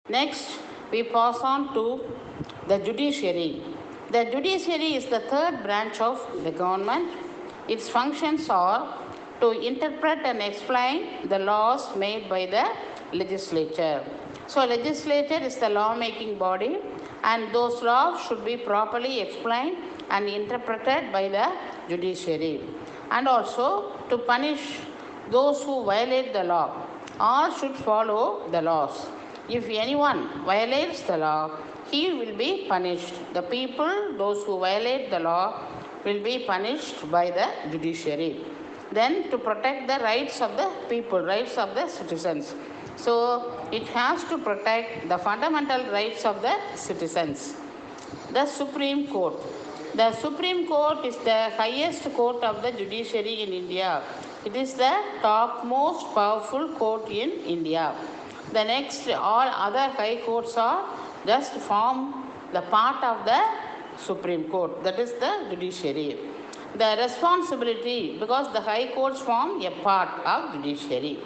Next, we pass on to the judiciary. The judiciary is the third branch of the government. Its functions are to interpret and explain the laws made by the legislature. So, legislature is the law-making body, and those laws should be properly explained and interpreted by the judiciary. And also to punish those who violate the law. All should follow the laws. If anyone violates the law, he will be punished. The people, those who violate the law, will be punished by the judiciary. Then to protect the rights of the people, rights of the citizens. So it has to protect the fundamental rights of the citizens. The Supreme Court. The Supreme Court is the highest court of the judiciary in India. It is the topmost powerful court in India. The next, all other high courts are just form the part of the Supreme Court, that is the judiciary. The responsibility, because the high courts form a part of judiciary.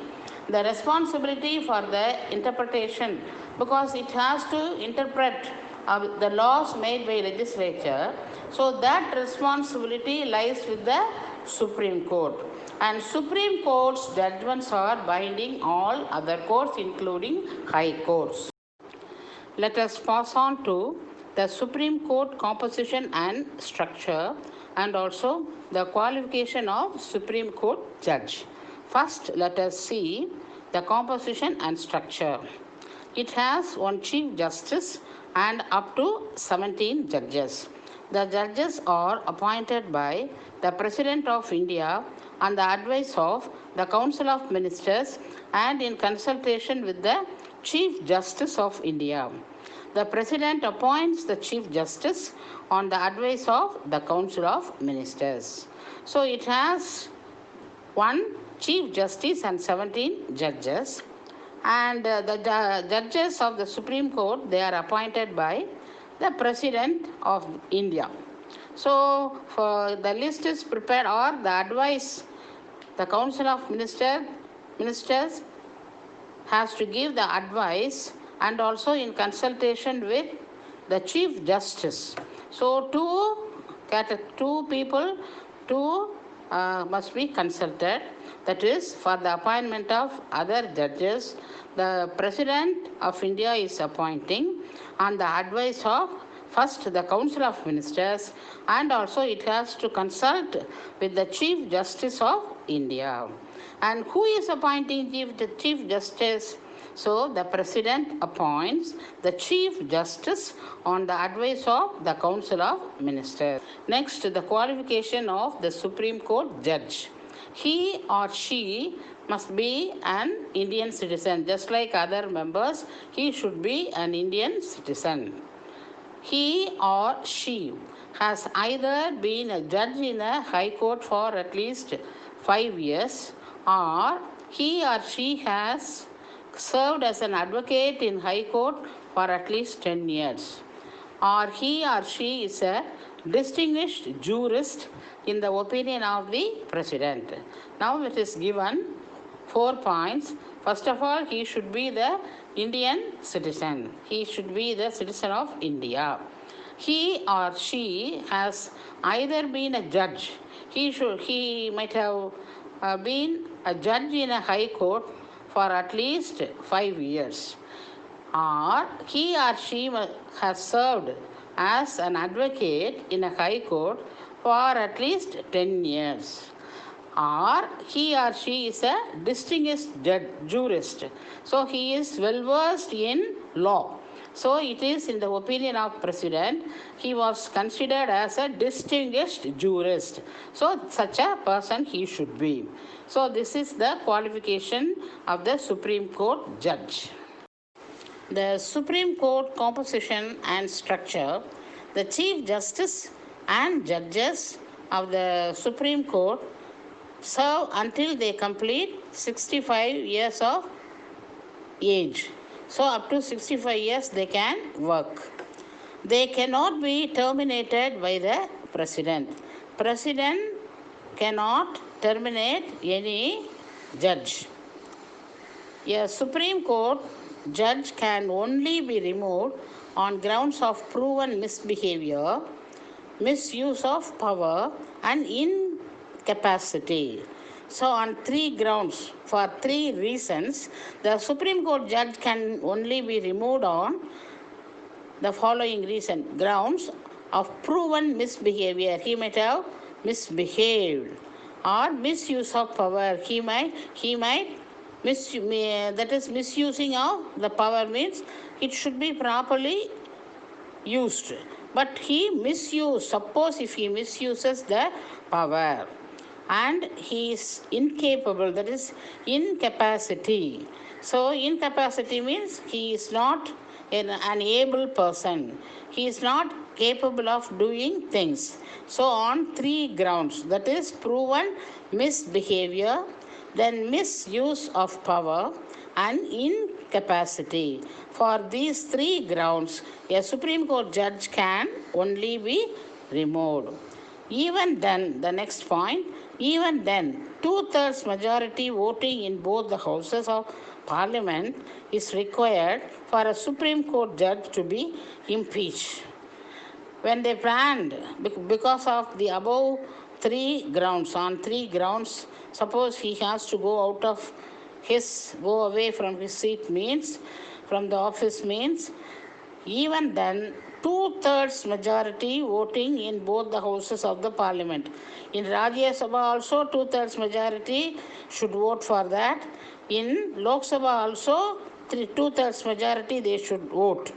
The responsibility for the interpretation, because it has to interpret the laws made by legislature, so that responsibility lies with the Supreme Court. And Supreme Court's judgments are binding all other courts, including high courts. Let us pass on to the Supreme Court composition and structure, and also the qualification of Supreme Court judge. First, let us see the composition and structure. It has one Chief Justice and up to 17 judges. The judges are appointed by the President of India on the advice of the Council of Ministers and in consultation with the Chief Justice of India. The President appoints the Chief Justice on the advice of the Council of Ministers. So it has one Chief Justice and 17 judges. And the judges of the Supreme Court, they are appointed by the President of India. So for the list is prepared, or the advice, the Council of Ministers has to give the advice, and also in consultation with the Chief Justice. So two people must be consulted. That is, for the appointment of other judges, the President of India is appointing on the advice of first the Council of Ministers, and also it has to consult with the Chief Justice of India. And who is appointing Chief Justice? So the President appoints the Chief Justice on the advice of the Council of Ministers. Next, the qualification of the Supreme Court judge. He or she must be an Indian citizen. Just like other members, he should be an Indian citizen. He or she has either been a judge in a high court for at least 5 years, or he or she has served as an advocate in high court for at least 10 years, or he or she is a distinguished jurist in the opinion of the President. Now it is given 4 points. First of all, he should be the Indian citizen. He should be the citizen of India. He or she has either been a judge. He might have been a judge in a high court for at least 5 years. Or he or she has served as an advocate in a high court for at least 10 years. Or he or she is a distinguished jurist. So he is well versed in law. So it is in the opinion of President, he was considered as a distinguished jurist. So such a person he should be. So this is the qualification of the Supreme Court judge. The Supreme Court composition and structure. The Chief Justice and judges of the Supreme Court serve until they complete 65 years of age. So up to 65 years they can work. They cannot be terminated by the President. President cannot terminate any judge. A Supreme Court judge can only be removed on grounds of proven misbehavior, misuse of power, and incapacity. So, on three grounds, for three reasons, the Supreme Court judge can only be removed on the following reason: grounds of proven misbehavior, he might have misbehaved, or misuse of power, he might that is misusing of the power means it should be properly used, but he misused. Suppose if he misuses the power and he is incapable, that is incapacity. So incapacity means he is not an able person, he is not capable of doing things. So on three grounds, that is proven misbehavior, then misuse of power, and incapacity. For these three grounds, a Supreme Court judge can only be removed. Even then, the next point, even then, two-thirds majority voting in both the houses of Parliament is required for a Supreme Court judge to be impeached. When they planned, because of the above on three grounds, suppose he has to go away from his seat means, from the office means, even then, two-thirds majority voting in both the houses of the Parliament. In Rajya Sabha also, two-thirds majority should vote for that. In Lok Sabha also, two-thirds majority they should vote.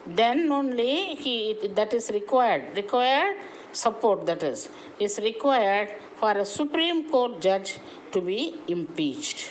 Then only that is required support, that is required for a Supreme Court judge to be impeached.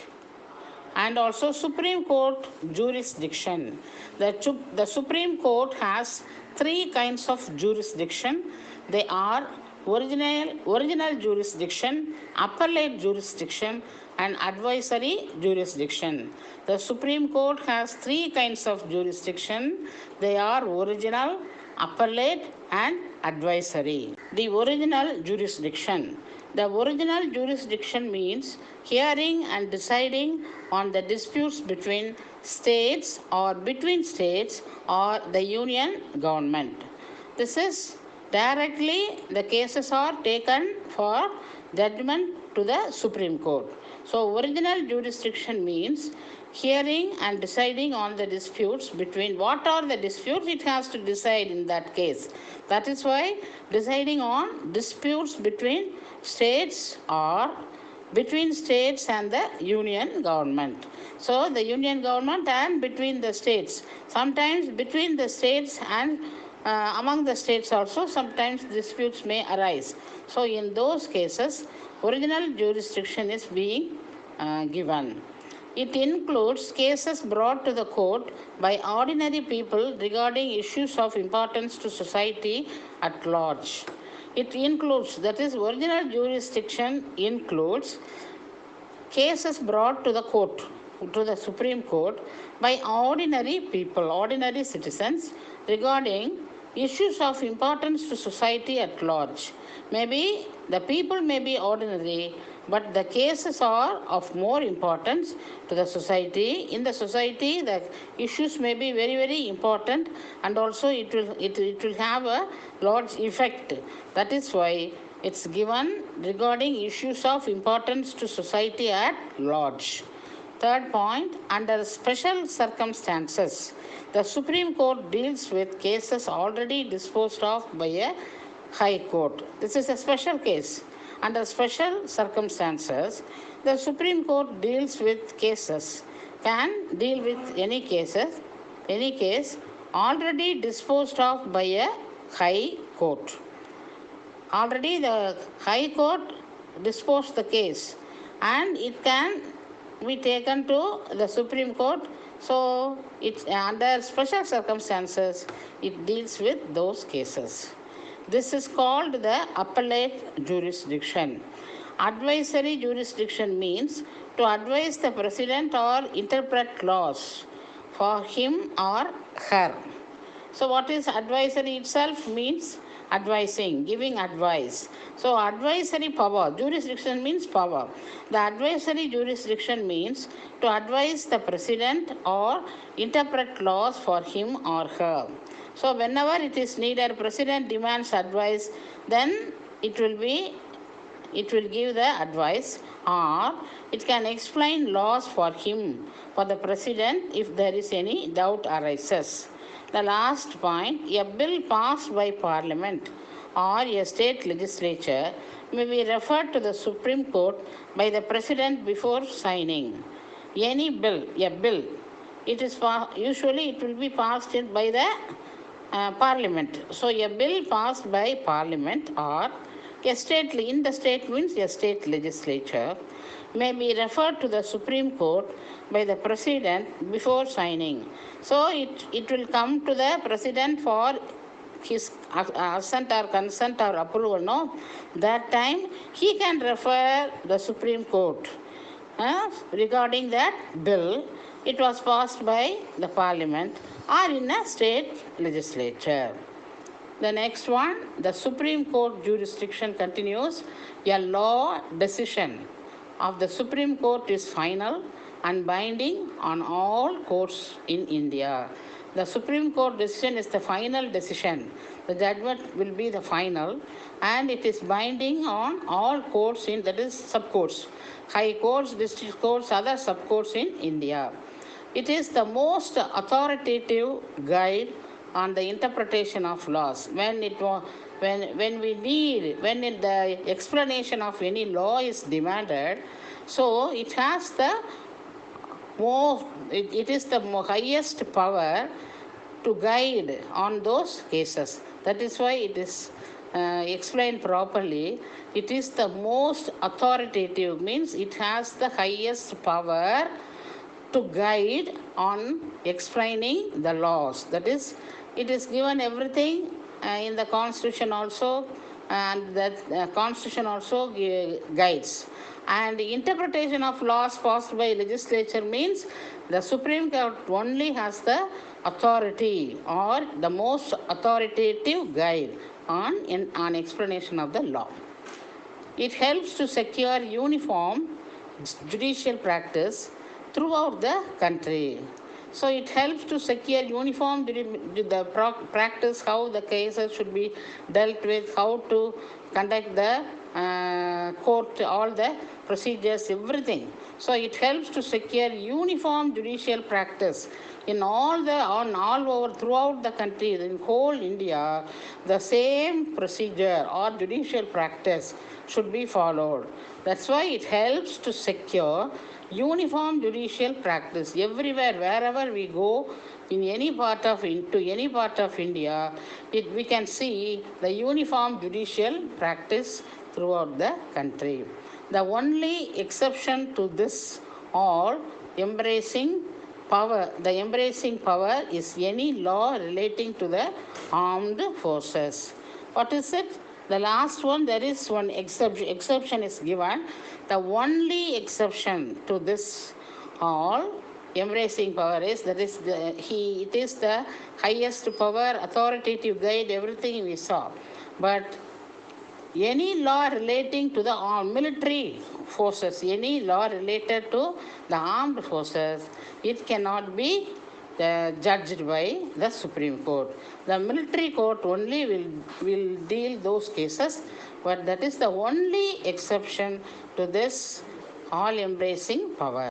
And also Supreme Court jurisdiction. The Supreme Court has three kinds of jurisdiction. They are original jurisdiction, appellate jurisdiction, and advisory jurisdiction. The Supreme Court has three kinds of jurisdiction. They are original, appellate, and advisory. The original jurisdiction. The original jurisdiction means hearing and deciding on the disputes between states or between states or the union government. This is directly the cases are taken for judgment to the Supreme Court. So original jurisdiction means hearing and deciding on the disputes between, what are the disputes, it has to decide in that case. That is why deciding on disputes between states or between states and the union government. So the union government and between the states. Sometimes between the states and among the states also sometimes disputes may arise. So in those cases, original jurisdiction is being given. It includes cases brought to the court by ordinary people regarding issues of importance to society at large. It includes, that is, original jurisdiction includes cases brought to the court, to the Supreme Court, by ordinary people, ordinary citizens, regarding issues of importance to society at large. Maybe the people may be ordinary, but the cases are of more importance to the society. In the society, the issues may be very, very important, and also it will have a large effect. That is why it's given regarding issues of importance to society at large. Third point, under special circumstances, the Supreme Court deals with cases already disposed of by a High Court. This is a special case. Under special circumstances, the Supreme Court deals with cases, can deal with any case already disposed of by a High Court. Already the High Court disposed the case and it can be taken to the Supreme Court. So it's under special circumstances, it deals with those cases. This is called the appellate jurisdiction. Advisory jurisdiction means to advise the president or interpret laws for him or her. So what is advisory itself means? advising, giving advice. So advisory power, jurisdiction means power. The advisory jurisdiction means to advise the president or interpret laws for him or her. So whenever it is needed, president demands advice, then it will be it will give the advice, or it can explain laws for him, for the president, if there is any doubt arises. The last point, a bill passed by parliament or a state legislature may be referred to the Supreme Court by the president before signing. Any bill, a bill, usually it will be passed by the parliament. So a bill passed by parliament or in the state means a state legislature may be referred to the Supreme Court by the president before signing. So it will come to the president for his assent or consent or approval. No, that time he can refer the Supreme Court regarding that bill. It was passed by the parliament or in a state legislature. The next one, the Supreme Court jurisdiction continues. A law decision of the Supreme Court is final and binding on all courts in India. The Supreme Court decision is the final decision. The judgment will be the final and it is binding on all courts that is subcourts, high courts, district courts, other subcourts in India. It is the most authoritative guide on the interpretation of laws. When the explanation of any law is demanded, so it has the it is the highest power to guide on those cases. That is why it is explained properly. It is the most authoritative, means it has the highest power to guide on explaining the laws. That is, it is given everything in the Constitution also, and that Constitution also guides. And the interpretation of laws passed by legislature means the Supreme Court only has the authority or the most authoritative guide on explanation of the law. It helps to secure uniform judicial practice throughout the country. So it helps to secure uniform practice, how the cases should be dealt with, how to conduct the court, all the procedures, everything. So it helps to secure uniform judicial practice all over throughout the country, in whole India. The same procedure or judicial practice should be followed. That's why it helps to secure uniform judicial practice everywhere, wherever we go, in any part of India, we can see the uniform judicial practice throughout the country. The only exception to this all embracing power is any law relating to the armed forces. What is it? The last one, there is one exception is given. The only exception to this all embracing power is it is the highest power, authoritative guide, everything we saw. But any law relating to the military forces, any law related to the armed forces, it cannot be judged by the Supreme Court. The military court only will deal those cases, but that is the only exception to this all-embracing power.